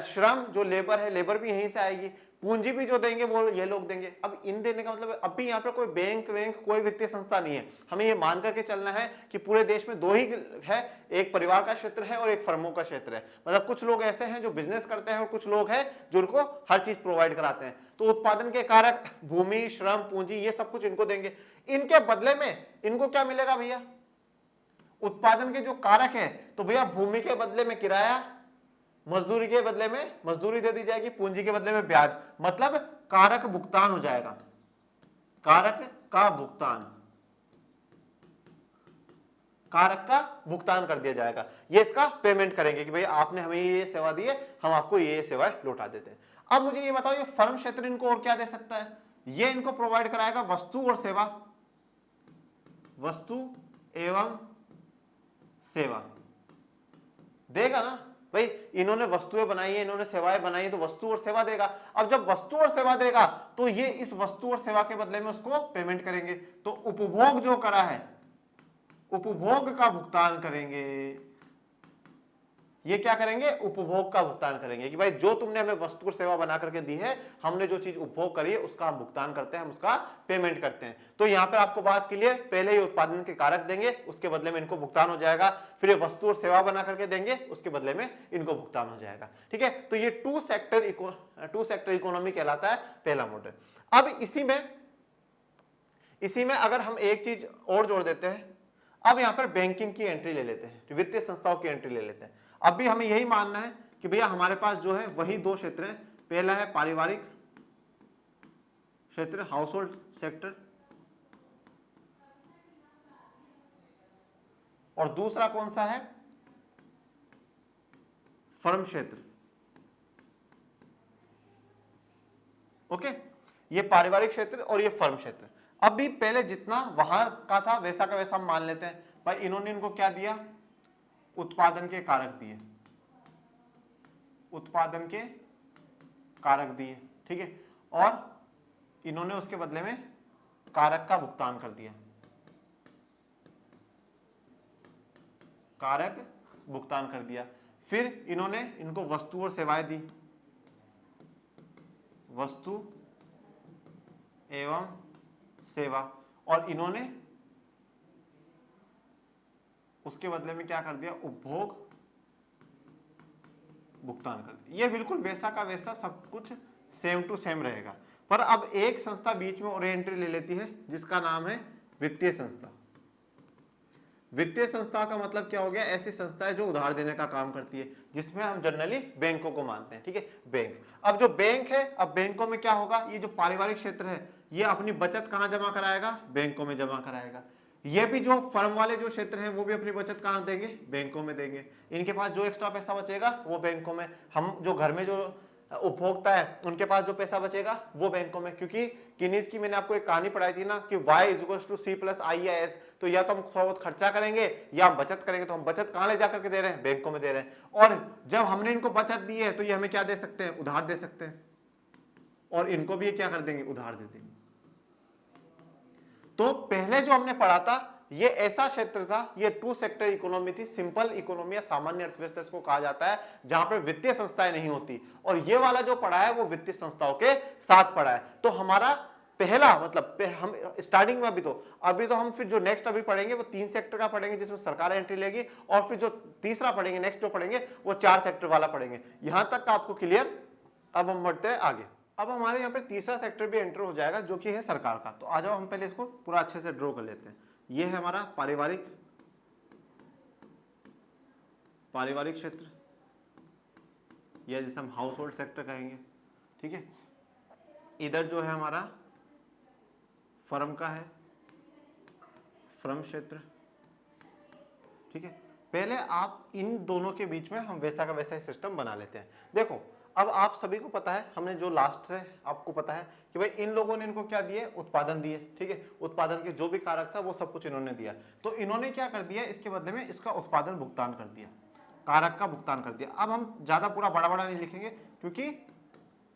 [SPEAKER 1] श्रम जो लेबर है, लेबर भी यहीं से आएगी, पूंजी भी जो देंगे वो ये लोग देंगे। अब इन देने का मतलब अब भी यहाँ पर कोई बैंक वैंक कोई वित्तीय संस्था नहीं है, हमें ये मान करके चलना है कि पूरे देश में दो ही है, एक परिवार का क्षेत्र है और एक फर्मों का क्षेत्र है। मतलब कुछ लोग ऐसे हैं जो बिजनेस करते हैं और कुछ लोग हैं जो उनको हर चीज प्रोवाइड कराते हैं। तो उत्पादन के कारक भूमि, श्रम, पूंजी, ये सब कुछ इनको देंगे। इनके बदले में इनको क्या मिलेगा भैया, उत्पादन के जो कारक है, तो भैया भूमि के बदले में किराया, मजदूरी के बदले में मजदूरी दे दी जाएगी, पूंजी के बदले में ब्याज, मतलब कारक भुगतान हो जाएगा, कारक का भुगतान, कारक का भुगतान कर दिया जाएगा। ये इसका पेमेंट करेंगे कि भाई आपने हमें ये सेवा दी है, हम आपको ये सेवाएं लौटा देते हैं। अब मुझे ये बताओ, ये फर्म क्षेत्र इनको और क्या दे सकता है, ये इनको प्रोवाइड कराएगा वस्तु और सेवा, वस्तु एवं सेवा देगा ना भाई, इन्होंने वस्तुएं बनाई है, इन्होंने सेवाएं बनाई है, तो वस्तु और सेवा देगा। अब जब वस्तु और सेवा देगा तो ये इस वस्तु और सेवा के बदले में उसको पेमेंट करेंगे। तो उपभोग जो करा है, उपभोग का भुगतान करेंगे। ये क्या करेंगे, उपभोग का भुगतान करेंगे कि भाई जो तुमने हमें वस्तु और सेवा बना करके दी है, हमने जो चीज उपभोग करी है उसका हम भुगतान करते हैं, हम उसका पेमेंट करते हैं। तो यहाँ पे आपको बात क्लियर, पहले ही उत्पादन के कारक देंगे, उसके बदले में इनको भुगतान हो जाएगा, फिर ये वस्तु और सेवा बना करके देंगे, उसके बदले में इनको भुगतान हो जाएगा। ठीक है, तो ये टू सेक्टर इकोनॉमी कहलाता है, पहला मॉडल। अब इसी में अगर हम एक चीज और जोड़ देते हैं, अब यहां पर बैंकिंग की एंट्री ले लेते हैं, वित्तीय संस्थाओं की एंट्री ले लेते हैं। अब भी हमें यही मानना है कि भैया हमारे पास जो है वही दो क्षेत्र हैं, पहला है पारिवारिक क्षेत्र, हाउस होल्ड सेक्टर, और दूसरा कौन सा है, फर्म क्षेत्र। ओके, ये पारिवारिक क्षेत्र और ये फर्म क्षेत्र। अब भी पहले जितना वहां का था वैसा का वैसा हम मान लेते हैं। भाई इन्होंने इनको क्या दिया, उत्पादन के कारक दिए, उत्पादन के कारक दिए, ठीक है, और इन्होंने उसके बदले में कारक का भुगतान कर दिया, कारक भुगतान कर दिया। फिर इन्होंने इनको वस्तु और सेवाएं दी, वस्तु एवं सेवा, और इन्होंने उसके बदले में क्या कर दिया, उपभोग भुगतान कर दिया। ये बिल्कुल वैसा का वैसा सब कुछ सेम टू सेम रहेगा। पर अब एक संस्था बीच में और एंट्री ले लेती है जिसका नाम है वित्तीय संस्था। वित्तीय संस्था का मतलब क्या हो गया, ऐसी संस्था है जो उधार देने का काम करती है, जिसमें हम जनरली बैंकों को मानते हैं। ठीक है, बैंक। अब जो बैंक है, अब बैंकों में क्या होगा, ये जो पारिवारिक क्षेत्र है ये अपनी बचत कहां जमा कराएगा, बैंकों में जमा कराएगा। ये भी जो फर्म वाले जो क्षेत्र हैं वो भी अपनी बचत कहां देंगे, बैंकों में देंगे। इनके पास जो एक्स्ट्रा पैसा बचेगा वो बैंकों में, हम जो घर में जो उपभोक्ता है उनके पास जो पैसा बचेगा वो बैंकों में। क्योंकि किनीज की मैंने आपको एक कहानी पढ़ाई थी ना कि y = C+I/S, तो या तो हम थोड़ा बहुत खर्चा करेंगे या हम बचत करेंगे। तो हम बचत कहां ले जाकर के दे रहे हैं, बैंकों में दे रहे हैं। और जब हमने इनको बचत दी है तो ये हमें क्या दे सकते हैं, उधार दे सकते हैं, और इनको भी ये क्या कर देंगे, उधार दे देंगे। तो पहले जो हमने पढ़ा था ये ऐसा क्षेत्र था, ये टू सेक्टर इकोनॉमी थी, सिंपल इकोनॉमी या सामान्य अर्थव्यवस्था इसको कहा जाता है, जहां पर वित्तीय संस्थाएं नहीं होती। और ये वाला जो पढ़ा है वो वित्तीय संस्थाओं के साथ पढ़ा है। तो हमारा पहला मतलब हम स्टार्टिंग में अभी तो हम फिर जो नेक्स्ट अभी पढ़ेंगे वो 3 सेक्टर का पढ़ेंगे जिसमें सरकार एंट्री लेगी, और फिर जो तीसरा पढ़ेंगे नेक्स्ट जो पढ़ेंगे वो 4 सेक्टर वाला पढ़ेंगे। यहां तक का आपको क्लियर। अब हम बढ़ते हैं आगे। अब हमारे यहाँ पे तीसरा सेक्टर भी एंटर हो जाएगा जो कि है सरकार का। तो आ जाओ हम पहले इसको पूरा अच्छे से ड्रॉ कर लेते हैं। ये है हमारा पारिवारिक क्षेत्र, या जिसे हम हाउस होल्ड सेक्टर कहेंगे। ठीक है, इधर जो है हमारा फर्म का है, फर्म क्षेत्र, ठीक है, पहले आप इन दोनों के बीच में हम वैसा का वैसा ही सिस्टम बना लेते हैं। देखो अब आप सभी को पता है, हमने जो लास्ट से आपको पता है कि भाई इन लोगों ने इनको क्या दिए, उत्पादन दिए, ठीक है, उत्पादन के जो भी कारक था वो सब कुछ इन्होंने दिया। तो इन्होंने क्या कर दिया, इसके बदले में इसका उत्पादन भुगतान कर दिया, कारक का भुगतान कर दिया। अब हम ज्यादा पूरा बड़ा बड़ा नहीं लिखेंगे क्योंकि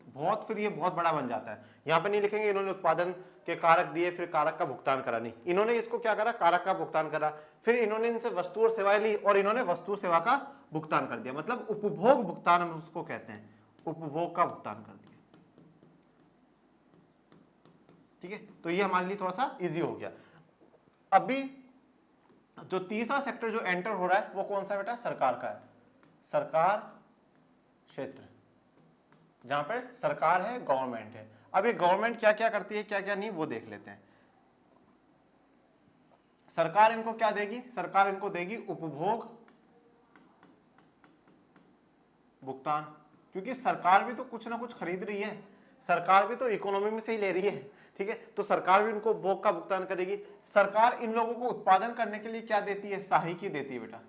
[SPEAKER 1] बहुत फिर ये बहुत बड़ा बन जाता है। यहां पे नहीं लिखेंगे इन्होंने उत्पादन के कारक दिए फिर कारक का भुगतान करा, नहीं, इन्होंने इसको क्या करा, कारक का भुगतान करा, फिर इन्होंने इनसे वस्तु और सेवाएं ली और इन्होंने वस्तु सेवा का भुगतान कर दिया, मतलब उपभोग भुगतान हम उसको कहते हैं, उपभोग का भुगतान कर दिया। ठीक है, तो ये हमारे लिए थोड़ा सा इजी हो गया। अभी जो तीसरा सेक्टर जो एंटर हो रहा है वो कौन सा बेटा, सरकार का है, सरकार क्षेत्र, जहां पर सरकार है, गवर्नमेंट है। अब ये गवर्नमेंट क्या क्या करती है क्या क्या नहीं वो देख लेते हैं। सरकार इनको क्या देगी, सरकार इनको देगी उपभोग भुगतान, क्योंकि सरकार भी तो कुछ ना कुछ खरीद रही है, सरकार भी तो इकोनॉमी में से ही ले रही है, ठीक है, तो सरकार भी इनको उपभोग का भुगतान करेगी। सरकार इन लोगों को उत्पादन करने के लिए क्या देती है, सहायकी देती है बेटा।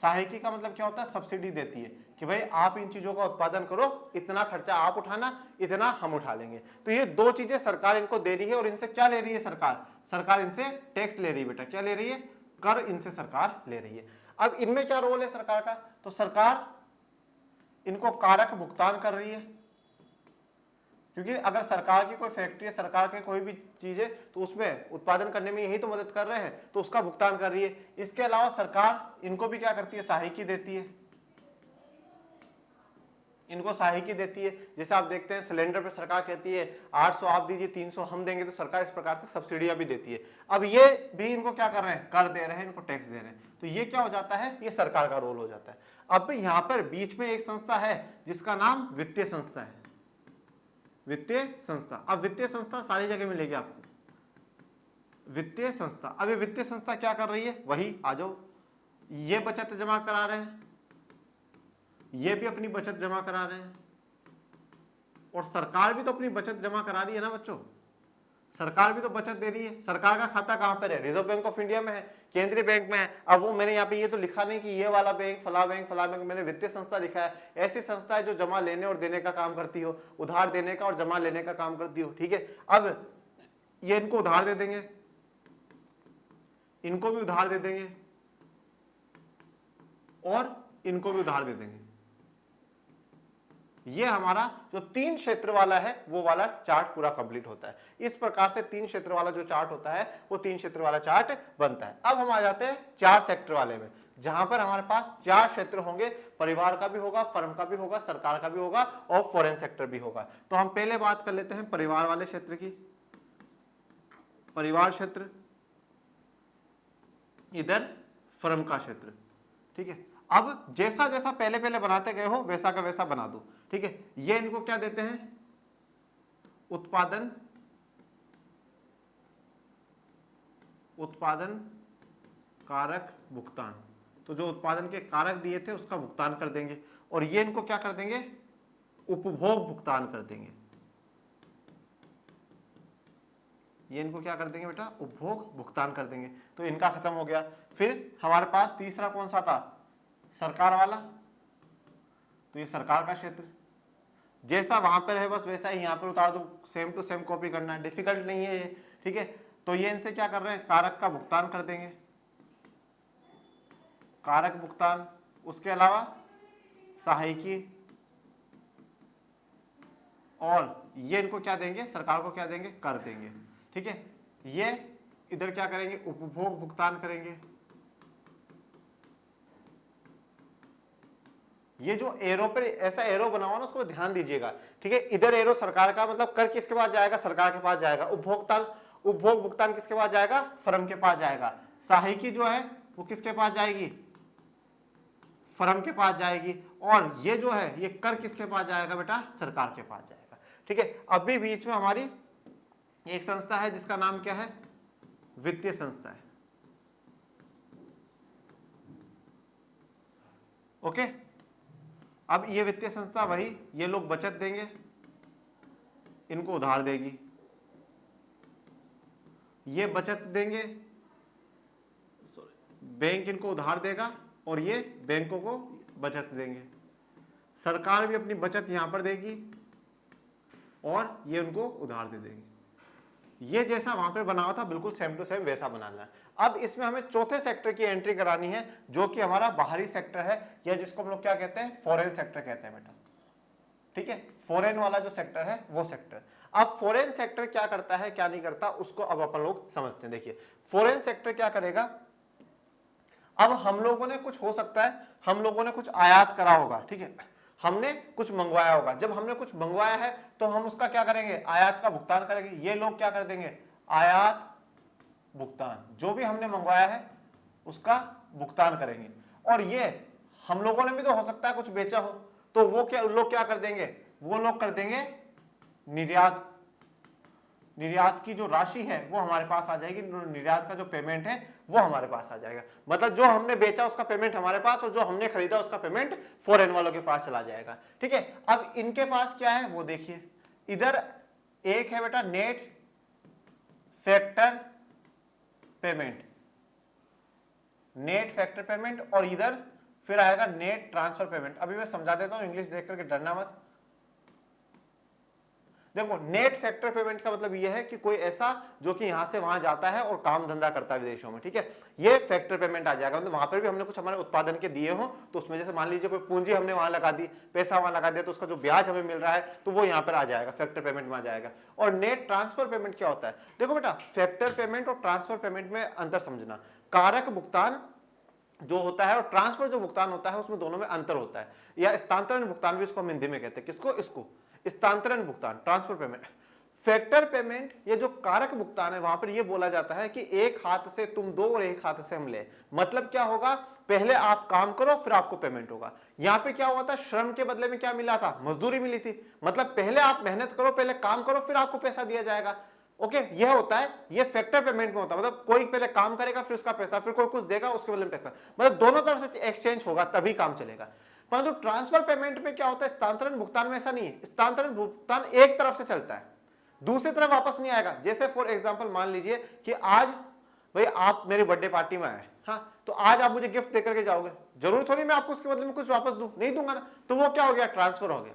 [SPEAKER 1] सहायकी का मतलब क्या होता है, सब्सिडी देती है कि भाई आप इन चीजों का उत्पादन करो, इतना खर्चा आप उठाना, इतना हम उठा लेंगे। तो ये दो चीजें सरकार इनको दे रही है और इनसे क्या ले रही है सरकार, सरकार इनसे टैक्स ले रही है बेटा, क्या ले रही है, कर इनसे सरकार ले रही है। अब इनमें क्या रोल है सरकार का, तो सरकार इनको कारक भुगतान कर रही है, क्योंकि अगर सरकार की कोई फैक्ट्री है, सरकार के कोई भी चीज है तो उसमें उत्पादन करने में यही तो मदद कर रहे हैं, तो उसका भुगतान कर रही है। इसके अलावा सरकार इनको भी क्या करती है, सहायकी देती है, इनको सहायकी देती है। जैसे आप देखते हैं सिलेंडर पे सरकार कहती है 800 आप दीजिए 300 हम देंगे, तो सरकार इस प्रकार से सब्सिडियां भी देती है। अब ये भी इनको क्या कर रहे हैं, कर दे रहे हैं, इनको टैक्स दे रहे हैं, तो ये क्या हो जाता है, ये सरकार का रोल हो जाता है। अब यहाँ पर बीच में एक संस्था है जिसका नाम वित्तीय संस्था है, वित्तीय संस्था। अब वित्तीय संस्था सारी जगह मिलेगी आपको, वित्तीय संस्था। अब ये वित्तीय संस्था क्या कर रही है, वही आ जाओ, ये बचत जमा करा रहे हैं, ये भी अपनी बचत जमा करा रहे हैं, और सरकार भी तो अपनी बचत जमा करा रही है ना बच्चों, सरकार भी तो बचत दे रही है। सरकार का खाता कहां पर है, रिजर्व बैंक ऑफ इंडिया में है, केंद्रीय बैंक में है। अब वो मैंने यहाँ पे ये तो लिखा नहीं कि ये वाला बैंक फला बैंक फला बैंक, मैंने वित्तीय संस्था लिखा है। ऐसी संस्था है जो जमा लेने और देने का काम करती हो, उधार देने का और जमा लेने का काम करती हो, ठीक है। अब ये इनको उधार दे देंगे, इनको भी उधार दे देंगे और इनको भी उधार दे देंगे। ये हमारा जो 3 क्षेत्र वाला है वो वाला चार्ट पूरा कंप्लीट होता है। इस प्रकार से 3 क्षेत्र वाला जो चार्ट होता है वो 3 क्षेत्र वाला चार्ट बनता है। अब हम आ जाते हैं 4 सेक्टर वाले में, जहां पर हमारे पास 4 क्षेत्र होंगे, परिवार का भी होगा, फर्म का भी होगा, सरकार का भी होगा और फॉरेन सेक्टर भी होगा। तो हम पहले बात कर लेते हैं परिवार वाले क्षेत्र की। परिवार क्षेत्र, इधर फर्म का क्षेत्र, ठीक है। अब जैसा जैसा पहले पहले बनाते गए हो वैसा का वैसा बना दो, ठीक है। ये इनको क्या देते हैं, उत्पादन, उत्पादन कारक भुगतान। तो जो उत्पादन के कारक दिए थे उसका भुगतान कर देंगे, और ये इनको क्या कर देंगे, उपभोग भुगतान कर देंगे। ये इनको क्या कर देंगे बेटा, उपभोग भुगतान कर देंगे। तो इनका खत्म हो गया। फिर हमारे पास तीसरा कौन सा था, सरकार वाला। तो ये सरकार का क्षेत्र, जैसा वहां पर है बस वैसा ही यहां पर उतार दो, सेम टू सेम कॉपी करना है, डिफिकल्ट नहीं है ये, ठीक है। तो ये इनसे क्या कर रहे हैं, कारक का भुगतान कर देंगे, कारक भुगतान। उसके अलावा सहायकी, और ये इनको क्या देंगे, सरकार को क्या देंगे, कर देंगे, ठीक है। ये इधर क्या करेंगे, उपभोग भुगतान करेंगे। ये जो एरो पर ऐसा एरो बना हुआ ना उसको ध्यान दीजिएगा, ठीक है। इधर एरो सरकार का, मतलब कर किसके पास जाएगा, सरकार के पास जाएगा। उपभोग भुगतान किसके पास जाएगा, फर्म के पास जाएगा। सहायकी जो है वो किसके पास जाएगी, फर्म के पास जाएगी। और ये जो है ये कर किसके पास जाएगा बेटा, सरकार के पास जाएगा, ठीक है। अभी बीच में हमारी एक संस्था है जिसका नाम क्या है, वित्तीय संस्था है, ओके। अब ये वित्तीय संस्था वही, ये लोग बचत देंगे, इनको उधार देगी, ये बचत देंगे, बैंक इनको उधार देगा और ये बैंकों को बचत देंगे। सरकार भी अपनी बचत यहां पर देगी और ये उनको उधार दे देंगे। ये जैसा वहां पे बना हुआ था बिल्कुल सेम टू सेम वैसा बनाना है। अब इसमें हमें चौथे सेक्टर की एंट्री करानी है जो कि हमारा बाहरी सेक्टर है, या जिसको हम लोग क्या कहते हैं, फॉरेन सेक्टर कहते हैं बेटा। ठीक है, फॉरेन वाला जो सेक्टर है वो सेक्टर। अब फॉरेन सेक्टर क्या करता है क्या नहीं करता उसको अब अपन लोग समझते हैं। देखिए फॉरेन सेक्टर क्या करेगा, अब हम लोगों ने कुछ, हो सकता है हम लोगों ने कुछ आयात करा होगा, ठीक है, हमने कुछ मंगवाया होगा। जब हमने कुछ मंगवाया है तो हम उसका क्या करेंगे, आयात का भुगतान करेंगे। ये लोग क्या कर देंगे, आयात भुगतान, जो भी हमने मंगवाया है उसका भुगतान करेंगे। और ये हम लोगों ने भी तो हो सकता है कुछ बेचा हो, तो वो क्या लोग क्या कर देंगे, वो लोग कर देंगे निर्यात। निर्यात की जो राशि है वो हमारे पास आ जाएगी, निर्यात का जो पेमेंट है वो हमारे पास आ जाएगा। मतलब जो हमने बेचा उसका पेमेंट हमारे पास और जो हमने खरीदा उसका पेमेंट फॉरेन वालों के पास चला जाएगा। ठीक है, अब इनके पास क्या है वो देखिए, इधर एक है बेटा net factor payment, net factor payment, और इधर फिर आएगा नेट ट्रांसफर पेमेंट। अभी मैं समझा देता हूं, इंग्लिश देख करके डरना मत। देखो नेट फैक्टर पेमेंट का मतलब यह है कि कोई ऐसा जो कि यहां से वहां जाता है और काम धंधा करता है विदेशों में। ठीक है, ये फैक्टर पेमेंट आ जाएगा। मतलब वहां पर भी हमने कुछ हमारे उत्पादन के दिए हो तो उसमें जैसे मान लीजिए कोई पूंजी हमने वहां लगा दी, पैसा वहां लगा दिया, तो उसका जो ब्याज हमें मिल रहा है तो वो यहाँ पर आ जाएगा, फैक्टर पेमेंट में आ जाएगा। और नेट ट्रांसफर पेमेंट क्या होता है, देखो बेटा फैक्टर पेमेंट और ट्रांसफर पेमेंट में अंतर समझना। कारक भुगतान जो होता है और ट्रांसफर जो भुगतान होता है उसमें दोनों में अंतर होता है, या स्थानांतरण भुगतान भी इसको हम हिंदी में कहते हैं। किसको, इसको स्थानांतरण भुगतान, ट्रांसफर पेमेंट। फैक्टर पेमेंट ये जो कारक भुगतान है वहां पर ये बोला जाता है कि एक हाथ से तुम दो और एक हाथ से हम ले। मतलब क्या होगा, पहले आप काम करो फिर आपको पेमेंट होगा। यहां पे क्या हुआ था, श्रम के बदले में क्या मिला था, मजदूरी मिली थी। मतलब पहले आप मेहनत करो, पहले काम करो, फिर आपको पैसा दिया जाएगा। ओके, यह होता है, ये फैक्टर पेमेंट में होता है। मतलब कोई पहले काम करेगा फिर उसका पैसा, फिर कोई कुछ देगा उसके बदले में पैसा, मतलब दोनों तरफ से एक्सचेंज होगा तभी काम चलेगा। परंतु ट्रांसफर पेमेंट में क्या होता है, स्थानांतरण भुगतान में ऐसा नहीं है। स्थानांतरण भुगतान एक तरफ से चलता है, दूसरी तरफ वापस नहीं आएगा। जैसे फॉर एग्जांपल मान लीजिए कि आज भाई आप मेरी बर्थडे पार्टी में आए, हाँ, तो आज आप मुझे गिफ्ट देकर के जाओगे, जरूर थोड़ी मैं आपको उसके बदले में कुछ वापस दूं, नहीं दूंगा ना, तो वो क्या हो गया, ट्रांसफर हो गया।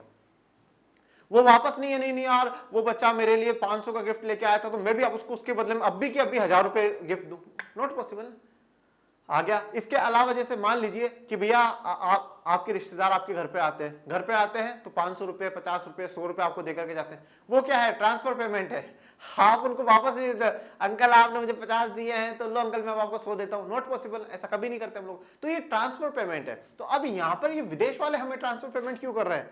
[SPEAKER 1] वो वापस नहीं है, नहीं यार वो बच्चा मेरे लिए 500 का गिफ्ट लेके आया था तो मैं भी उसको उसके बदले में अभी 1000 रुपए गिफ्ट दूं, नॉट पॉसिबल, आ गया। इसके अलावा जैसे मान लीजिए कि भैया आपके रिश्तेदार आपके घर पे आते हैं तो 500 रुपए, 50 रुपए, 100 रुपए आपको देकर के जाते हैं, वो क्या है, ट्रांसफर पेमेंट है। आप उनको वापस नहीं देते, अंकल आपने मुझे 50 दिए हैं तो लो अंकल मैं आपको 100 देता हूं, नॉट पॉसिबल, ऐसा कभी नहीं करते हम लोग। तो ये ट्रांसफर पेमेंट है। तो अब यहाँ पर ये विदेश वाले हमें ट्रांसफर पेमेंट क्यों कर रहे हैं,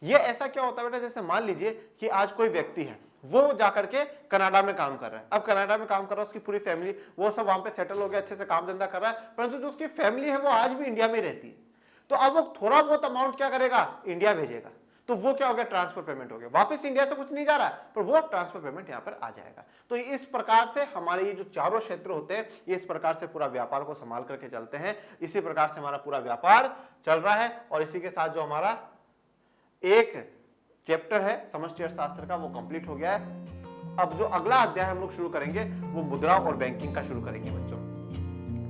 [SPEAKER 1] ये ऐसा क्या होता है बेटा, जैसे मान लीजिए कि आज कोई व्यक्ति है वो जाकर के कनाडा में काम कर रहा है। अब कनाडा में काम कर रहा है, उसकी पूरी फैमिली वो सब वहां पे सेटल हो गया, अच्छे से काम धंधा कर रहा है, परंतु जो उसकी फैमिली है वो आज भी इंडिया में रहती है। तो अब वो थोड़ा बहुत अमाउंट क्या करेगा, इंडिया भेजेगा, तो वो क्या हो गया, ट्रांसफर पेमेंट हो गया। वापस इंडिया से कुछ नहीं जा रहा है पर वो ट्रांसफर पेमेंट यहाँ पर आ जाएगा। तो इस प्रकार से हमारे ये जो चारों क्षेत्र होते हैं ये इस प्रकार से पूरा व्यापार को संभाल करके चलते हैं। इसी प्रकार से हमारा पूरा व्यापार चल रहा है। और इसी के साथ जो हमारा एक चैप्टर है समष्टि अर्थशास्त्र का वो कंप्लीट हो गया है। अब जो अगला अध्याय हम लोग शुरू करेंगे वो मुद्रा और बैंकिंग का शुरू करेंगे बच्चों।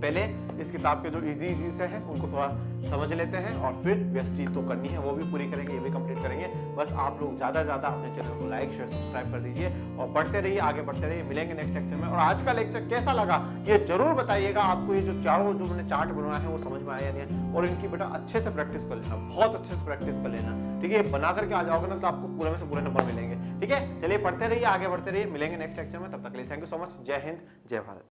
[SPEAKER 1] पहले इस किताब के जो इजी से हैं उनको थोड़ा समझ लेते हैं और फिर व्यस्ती तो करनी है वो भी पूरी करेंगे, ये भी कंप्लीट करेंगे। बस आप लोग ज्यादा अपने चैनल को लाइक शेयर सब्सक्राइब कर दीजिए और पढ़ते रहिए, आगे बढ़ते रहिए। मिलेंगे नेक्स्ट लेक्चर में। और आज का लेक्चर कैसा लगा ये जरूर बताइएगा। आपको ये जो चारों जो मैंने चार्ट बनवाया है वो समझ में आया या नहीं, और इनकी बेटा अच्छे से प्रैक्टिस कर लेना, बहुत अच्छे से प्रैक्टिस कर लेना, ठीक है। बना करके आ जाओगे ना तो आपको पूरे में से पूरे नंबर मिलेंगे, ठीक है। चलिए पढ़ते रहिए, आगे बढ़ते रहिए, मिलेंगे नेक्स्ट लेक्चर में। तब तक के लिए थैंक यू सो मच। जय हिंद, जय भारत।